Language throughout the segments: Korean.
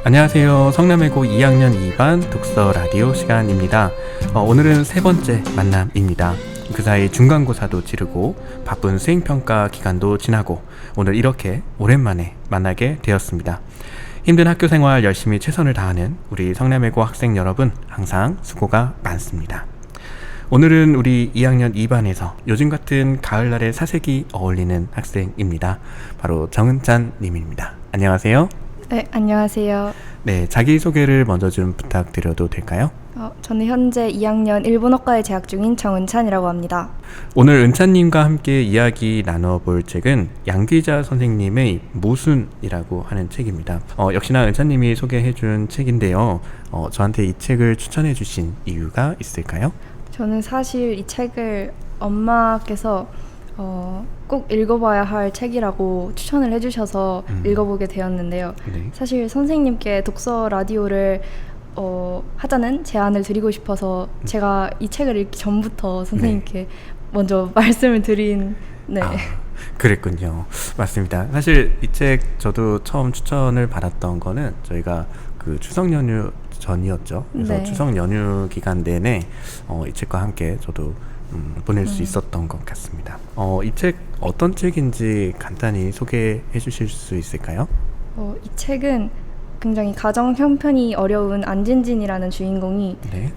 안녕하세요. 성남외고 2학년 2반 독서 라디오 시간입니다. 오늘은 세 번째 만남입니다. 그 사이 중간고사도 치르고 바쁜 수행평가 기간도 지나고 오늘 이렇게 오랜만에 만나게 되었습니다. 힘든 학교생활 열심히 최선을 다하는 우리 성남외고 학생 여러분 항상 수고가 많습니다. 오늘은 우리 2학년 2반에서 요즘 같은 가을날의 사색이 어울리는 학생입니다. 바로 정은찬 님입니다. 안녕하세요. 네, 안녕하세요. 네, 자기소개를 먼저 좀 부탁드려도 될까요? 저는 현재 2학년 일본어과에 재학 중인 정은찬이라고 합니다. 오늘 은찬님과 함께 이야기 나눠볼 책은 양기자 선생님의 모순이라고 하는 책입니다. 역시나 은찬님이 소개해준 책인데요. 저한테 이 책을 추천해주신 이유가 있을까요? 저는 사실 이 책을 엄마께서 꼭 읽어봐야 할 책이라고 추천을 해주셔서 읽어보게 되었는데요. 네. 사실 선생님께 독서 라디오를 하자는 제안을 드리고 싶어서 제가 이 책을 읽기 전부터 선생님께 먼저 말씀을 드린 그랬군요. 맞습니다. 사실 이 책 저도 처음 추천을 받았던 거는 저희가 그 추석 연휴 전이었죠. 그래서 네. 추석 연휴 기간 내내 이 책과 함께 저도 보낼 수 있었던 것 같습니다. 이 책 어떤 책인지 간단히 소개해 주실 수 있을까요? 이 책은 굉장히 가정 형편이 어려운 안진진이라는 주인공이 네.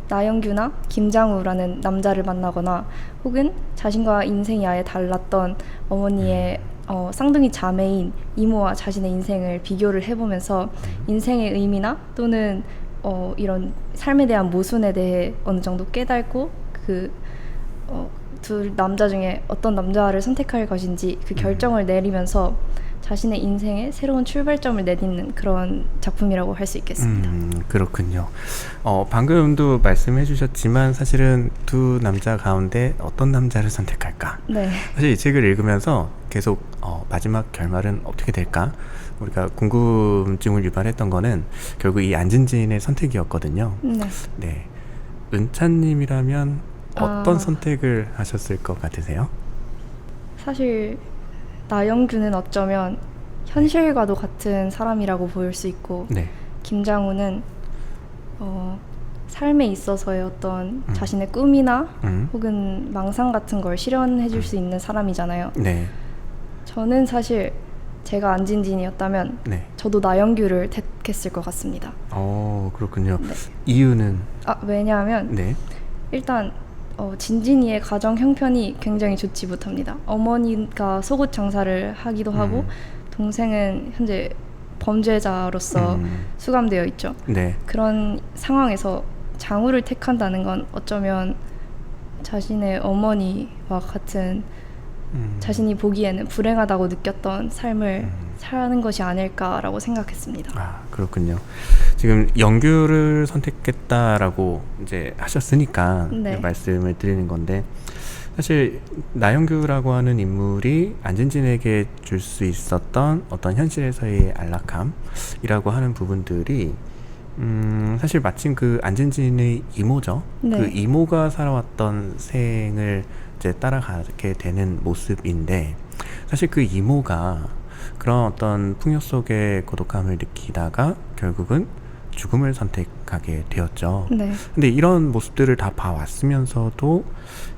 나영규나 김장우라는 남자를 만나거나 혹은 자신과 인생이 아예 달랐던 어머니의 쌍둥이 자매인 이모와 자신의 인생을 비교를 해보면서 인생의 의미나 또는 이런 삶에 대한 모순에 대해 어느 정도 깨닫고 둘 남자 중에 어떤 남자를 선택할 것인지 그 결정을 내리면서 자신의 인생에 새로운 출발점을 내딛는 그런 작품이라고 할 수 있겠습니다. 그렇군요. 방금도 말씀해 주셨지만 사실은 두 남자 가운데 어떤 남자를 선택할까? 네. 사실 이 책을 읽으면서 계속 마지막 결말은 어떻게 될까? 우리가 궁금증을 유발했던 거는 결국 이 안진진의 선택이었거든요. 네. 은찬님이라면 어떤 선택을 하셨을 것 같으세요? 사실 나영규는 어쩌면 현실과도 같은 사람이라고 보일 수 있고 네. 김장우는 삶에 있어서의 어떤 자신의 꿈이나 혹은 망상 같은 걸 실현해 줄 수 있는 사람이잖아요. 네. 저는 사실 제가 안진진이었다면 저도 나영규를 택했을 것 같습니다. 그렇군요. 네. 이유는? 왜냐하면 일단 진진이의 가정 형편이 굉장히 좋지 못합니다. 어머니가 속옷 장사를 하기도 하고 동생은 현재 범죄자로서 수감되어 있죠. 네. 그런 상황에서 장우를 택한다는 건 어쩌면 자신의 어머니와 같은 자신이 보기에는 불행하다고 느꼈던 삶을 사는 것이 아닐까라고 생각했습니다. 그렇군요. 지금 영규를 선택했다라고 이제 하셨으니까 말씀을 드리는 건데 사실 나영규라고 하는 인물이 안진진에게 줄 수 있었던 어떤 현실에서의 안락함이라고 하는 부분들이 사실 마침 그 안진진의 이모죠. 그 이모가 살아왔던 생을 이제 따라가게 되는 모습인데 사실 그 이모가 그런 어떤 풍요 속의 고독함을 느끼다가 결국은 죽음을 선택하게 되었죠. 근데 이런 모습들을 다 봐왔으면서도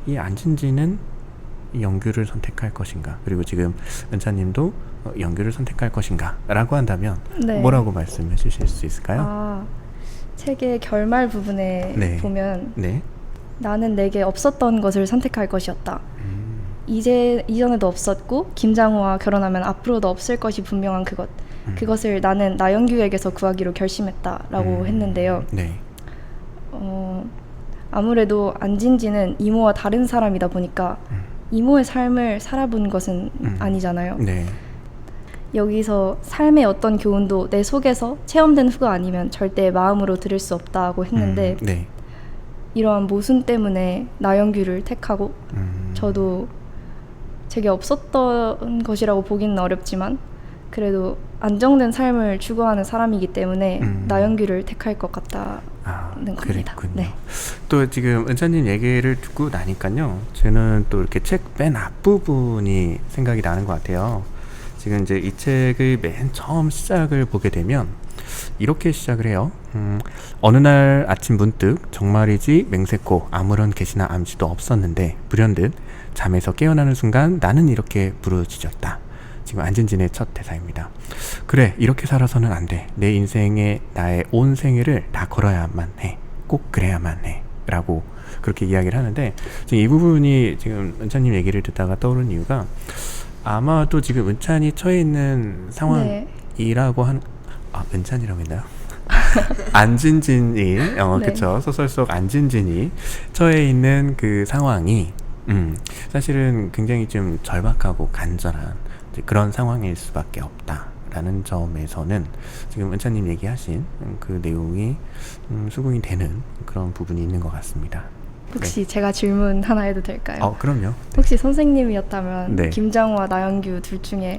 이 안진진은 영규를 선택할 것인가, 그리고 지금 은찬님도 영규를 선택할 것인가 라고 한다면 뭐라고 말씀해 주실 수 있을까요? 책의 결말 부분에 보면 나는 내게 없었던 것을 선택할 것이었다. 이전에도 없었고 김장우와 결혼하면 앞으로도 없을 것이 분명한 그것을 나는 나영규에게서 구하기로 결심했다라고 했는데요. 아무래도 안진진은 이모와 다른 사람이다 보니까 이모의 삶을 살아본 것은 아니잖아요. 여기서 삶의 어떤 교훈도 내 속에서 체험된 후가 아니면 절대 마음으로 들을 수 없다고 했는데 이러한 모순 때문에 나영규를 택하고 저도 제게 없었던 것이라고 보기는 어렵지만 그래도 안정된 삶을 추구하는 사람이기 때문에 나영규를 택할 것 같다는 겁니다. 그랬군요. 또 지금 은찬님 얘기를 듣고 나니까요, 저는 또 이렇게 책 맨 앞부분이 생각이 나는 것 같아요. 지금 이제 이 책의 맨 처음 시작을 보게 되면 이렇게 시작을 해요. 어느 날 아침 문득 정말이지 맹세코 아무런 계시나 암시도 없었는데 불현듯 잠에서 깨어나는 순간 나는 이렇게 부르짖었다. 지금 안진진의 첫 대사입니다. 그래, 이렇게 살아서는 안 돼. 내 인생에 나의 온 생애를 다 걸어야만 해. 꼭 그래야만 해. 라고 그렇게 이야기를 하는데, 지금 이 부분이 지금 은찬님 얘기를 듣다가 떠오른 이유가, 아마도 지금 은찬이 처해 있는 상황이라고 은찬이라고 했나요? 안진진이, 네. 그쵸. 소설 속 안진진이 처해 있는 그 상황이, 사실은 굉장히 좀 절박하고 간절한 그런 상황일 수밖에 없다라는 점에서는 지금 은찬님 얘기하신 그 내용이 수긍이 되는 그런 부분이 있는 것 같습니다. 혹시 제가 질문 하나 해도 될까요? 그럼요. 네. 혹시 선생님이었다면 김장우와 나영규 둘 중에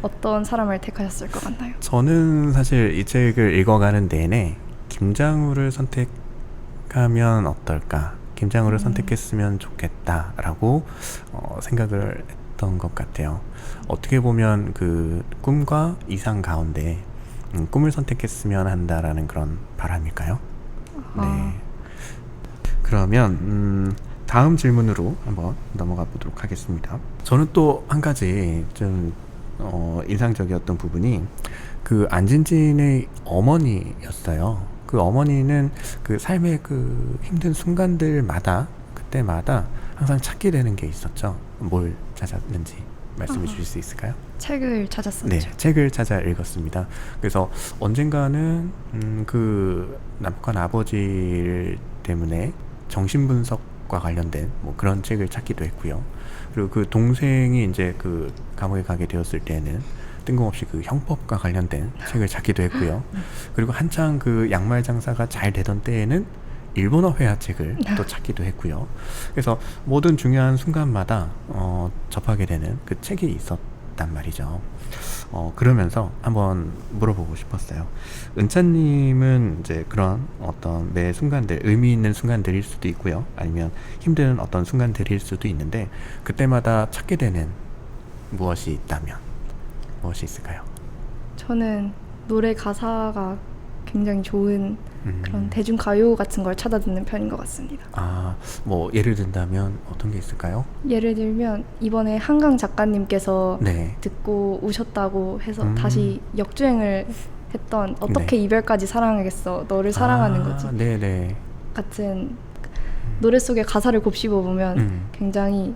어떤 사람을 택하셨을 것 같나요? 저는 사실 이 책을 읽어가는 내내 김장우를 선택하면 어떨까, 김장우를 선택했으면 좋겠다라고 생각을 했던 것 같아요. 어떻게 보면 그 꿈과 이상 가운데 꿈을 선택했으면 한다라는 그런 바람일까요? 네. 그러면 다음 질문으로 한번 넘어가 보도록 하겠습니다. 저는 또 한 가지 좀 인상적이었던 부분이 그 안진진의 어머니였어요. 그 어머니는 그 삶의 그 힘든 순간들마다 그때마다 항상 찾게 되는 게 있었죠. 뭘 찾았는지 말씀해 주실 수 있을까요? 책을 찾았었죠. 네, 책을 찾아 읽었습니다. 그래서 언젠가는 그 남북한 아버지 때문에 정신분석과 관련된 뭐 그런 책을 찾기도 했고요. 그리고 그 동생이 이제 그 감옥에 가게 되었을 때는 뜬금없이 그 형법과 관련된 책을 찾기도 했고요. 그리고 한창 그 양말 장사가 잘 되던 때에는 일본어 회화책을 또 찾기도 했고요. 그래서 모든 중요한 순간마다 접하게 되는 그 책이 있었단 말이죠. 그러면서 한번 물어보고 싶었어요. 은찬님은 이제 그런 어떤 매 순간들, 의미 있는 순간들일 수도 있고요. 아니면 힘든 어떤 순간들일 수도 있는데, 그때마다 찾게 되는 무엇이 있다면 무엇이 있을까요? 저는 노래 가사가 굉장히 좋은 그런 대중가요 같은 걸 찾아 듣는 편인 것 같습니다. 뭐 예를 든다면 어떤 게 있을까요? 예를 들면 이번에 한강 작가님께서 듣고 우셨다고 해서 다시 역주행을 했던 어떻게 이별까지 사랑하겠어, 너를 사랑하는 거지 같은 노래 속의 가사를 곱씹어 보면 굉장히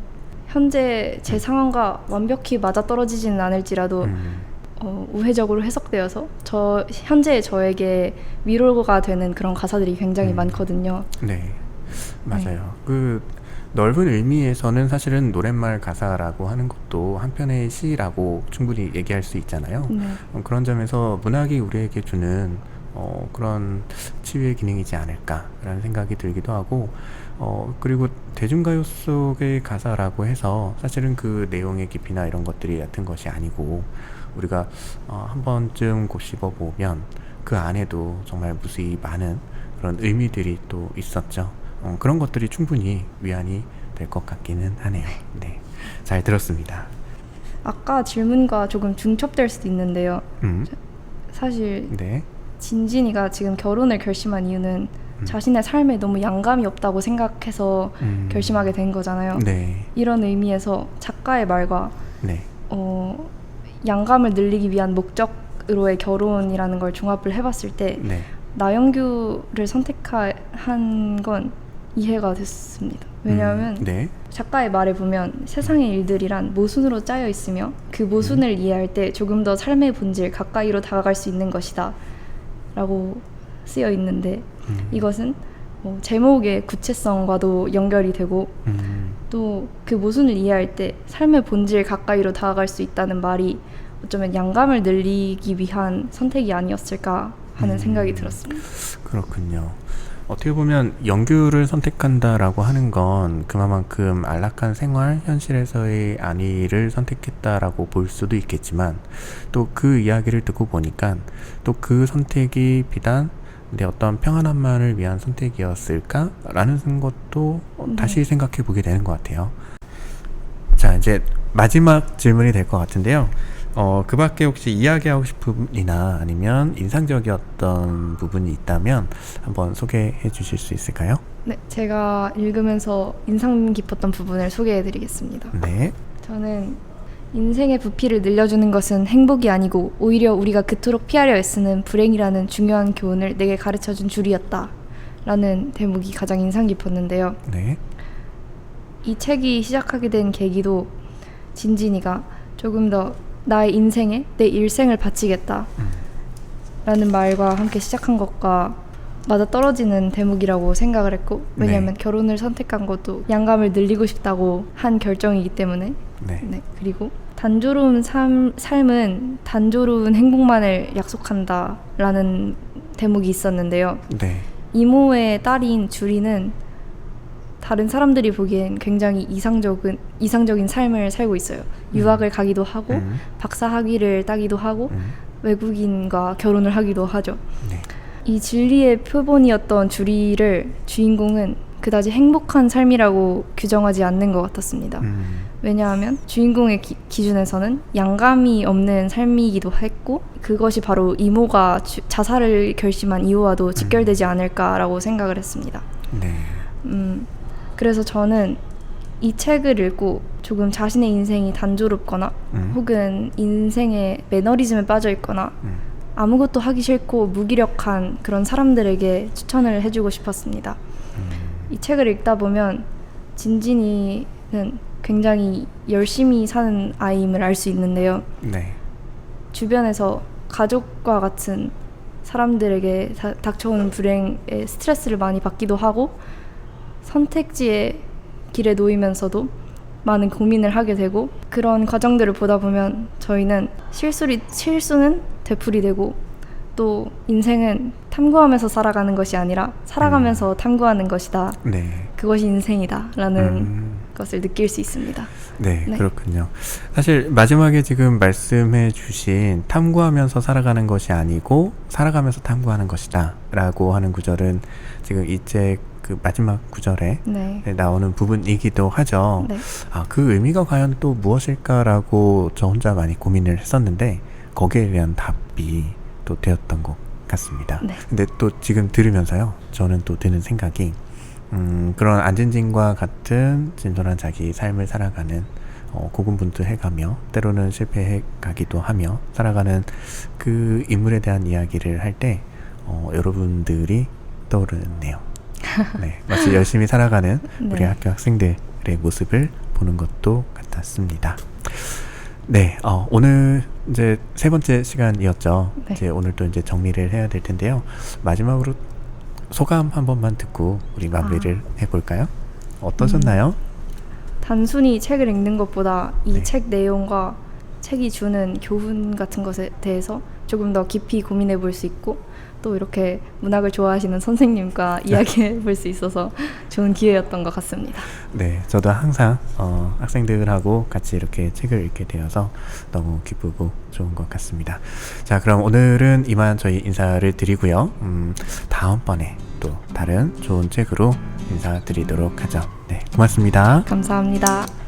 현재 제 상황과 완벽히 맞아떨어지지는 않을지라도 우회적으로 해석되어서 현재의 저에게 위로가 되는 그런 가사들이 굉장히 많거든요. 네, 맞아요. 그 넓은 의미에서는 사실은 노랫말 가사라고 하는 것도 한편의 시라고 충분히 얘기할 수 있잖아요. 그런 점에서 문학이 우리에게 주는 그런 치유의 기능이지 않을까라는 생각이 들기도 하고, 그리고 대중가요 속의 가사라고 해서 사실은 그 내용의 깊이나 이런 것들이 얕은 것이 아니고, 우리가 한 번쯤 곱씹어 보면 그 안에도 정말 무수히 많은 그런 의미들이 또 있었죠. 그런 것들이 충분히 위안이 될 것 같기는 하네요. 네, 잘 들었습니다. 아까 질문과 조금 중첩될 수도 있는데요. 사실 진진이가 지금 결혼을 결심한 이유는 자신의 삶에 너무 양감이 없다고 생각해서 결심하게 된 거잖아요. 이런 의미에서 작가의 말과 양감을 늘리기 위한 목적으로의 결혼이라는 걸 종합을 해봤을 때 나영규를 선택한 건 이해가 됐습니다. 왜냐하면 작가의 말에 보면 세상의 일들이란 모순으로 짜여 있으며 그 모순을 이해할 때 조금 더 삶의 본질 가까이로 다가갈 수 있는 것이다 라고 쓰여 있는데, 이것은 제목의 구체성과도 연결이 되고 또 그 모순을 이해할 때 삶의 본질 가까이로 다가갈 수 있다는 말이 어쩌면 양감을 늘리기 위한 선택이 아니었을까 하는 생각이 들었습니다. 그렇군요. 어떻게 보면 영규를 선택한다라고 하는 건 그만큼 안락한 생활, 현실에서의 안위를 선택했다라고 볼 수도 있겠지만, 또 그 이야기를 듣고 보니까 또 그 선택이 비단 내 어떤 평안함만을 위한 선택이었을까라는 것도 다시 생각해 보게 되는 것 같아요. 자, 이제 마지막 질문이 될 것 같은데요. 그 밖에 혹시 이야기하고 싶은 부분이나 아니면 인상적이었던 부분이 있다면 한번 소개해 주실 수 있을까요? 네, 제가 읽으면서 인상 깊었던 부분을 소개해 드리겠습니다. 네. 저는 인생의 부피를 늘려주는 것은 행복이 아니고 오히려 우리가 그토록 피하려 애쓰는 불행이라는 중요한 교훈을 내게 가르쳐준 줄이었다 라는 대목이 가장 인상 깊었는데요. 네. 이 책이 시작하게 된 계기도 진진이가 조금 더 나의 인생에 내 일생을 바치겠다 라는 말과 함께 시작한 것과 맞아떨어지는 대목이라고 생각을 했고, 왜냐하면 결혼을 선택한 것도 양감을 늘리고 싶다고 한 결정이기 때문에. 네. 그리고 단조로운 삶은 단조로운 행복만을 약속한다 라는 대목이 있었는데요. 네. 이모의 딸인 주리는 다른 사람들이 보기엔 굉장히 이상적인 삶을 살고 있어요. 유학을 가기도 하고 박사 학위를 따기도 하고 외국인과 결혼을 하기도 하죠. 네. 이 진리의 표본이었던 주리를 주인공은 그다지 행복한 삶이라고 규정하지 않는 것 같았습니다. 왜냐하면 주인공의 기준에서는 양감이 없는 삶이기도 했고, 그것이 바로 이모가 자살을 결심한 이유와도 직결되지 않을까라고 생각을 했습니다. 네. 그래서 저는 이 책을 읽고 조금 자신의 인생이 단조롭거나 혹은 인생의 매너리즘에 빠져 있거나 아무것도 하기 싫고 무기력한 그런 사람들에게 추천을 해주고 싶었습니다. 이 책을 읽다 보면 진진이는 굉장히 열심히 사는 아이임을 알 수 있는데요. 네. 주변에서 가족과 같은 사람들에게 닥쳐오는 불행에 스트레스를 많이 받기도 하고, 선택지의 길에 놓이면서도 많은 고민을 하게 되고, 그런 과정들을 보다 보면 저희는 실수는 되풀이되고, 또 인생은 탐구하면서 살아가는 것이 아니라 살아가면서 탐구하는 것이다. 네. 그것이 인생이다 라는 것을 느낄 수 있습니다. 네, 그렇군요. 사실 마지막에 지금 말씀해 주신 탐구하면서 살아가는 것이 아니고 살아가면서 탐구하는 것이다 라고 하는 구절은 지금 이 책 그 마지막 구절에 나오는 부분이기도 하죠. 네. 그 의미가 과연 또 무엇일까라고 저 혼자 많이 고민을 했었는데 거기에 대한 답이 또 되었던 것 같습니다. 네. 근데 또 지금 들으면서요, 저는 또 드는 생각이 그런 안진진과 같은 진솔한 자기 삶을 살아가는 고군분투해가며 때로는 실패해가기도 하며 살아가는 그 인물에 대한 이야기를 할 때 여러분들이 떠오르네요. 네, 마치 열심히 살아가는 우리 학교 학생들의 모습을 보는 것도 같았습니다. 네, 오늘 이제 세 번째 시간이었죠. 네. 이제 오늘 또 이제 정리를 해야 될 텐데요. 마지막으로 소감 한 번만 듣고 우리 마무리를 해볼까요? 어떠셨나요? 단순히 책을 읽는 것보다 이 책 내용과 책이 주는 교훈 같은 것에 대해서 조금 더 깊이 고민해 볼 수 있고, 또 이렇게 문학을 좋아하시는 선생님과 이야기해 볼 수 있어서 좋은 기회였던 것 같습니다. 네, 저도 항상 학생들하고 같이 이렇게 책을 읽게 되어서 너무 기쁘고 좋은 것 같습니다. 자, 그럼 오늘은 이만 저희 인사를 드리고요. 다음번에 또 다른 좋은 책으로 인사드리도록 하죠. 네, 고맙습니다. 감사합니다.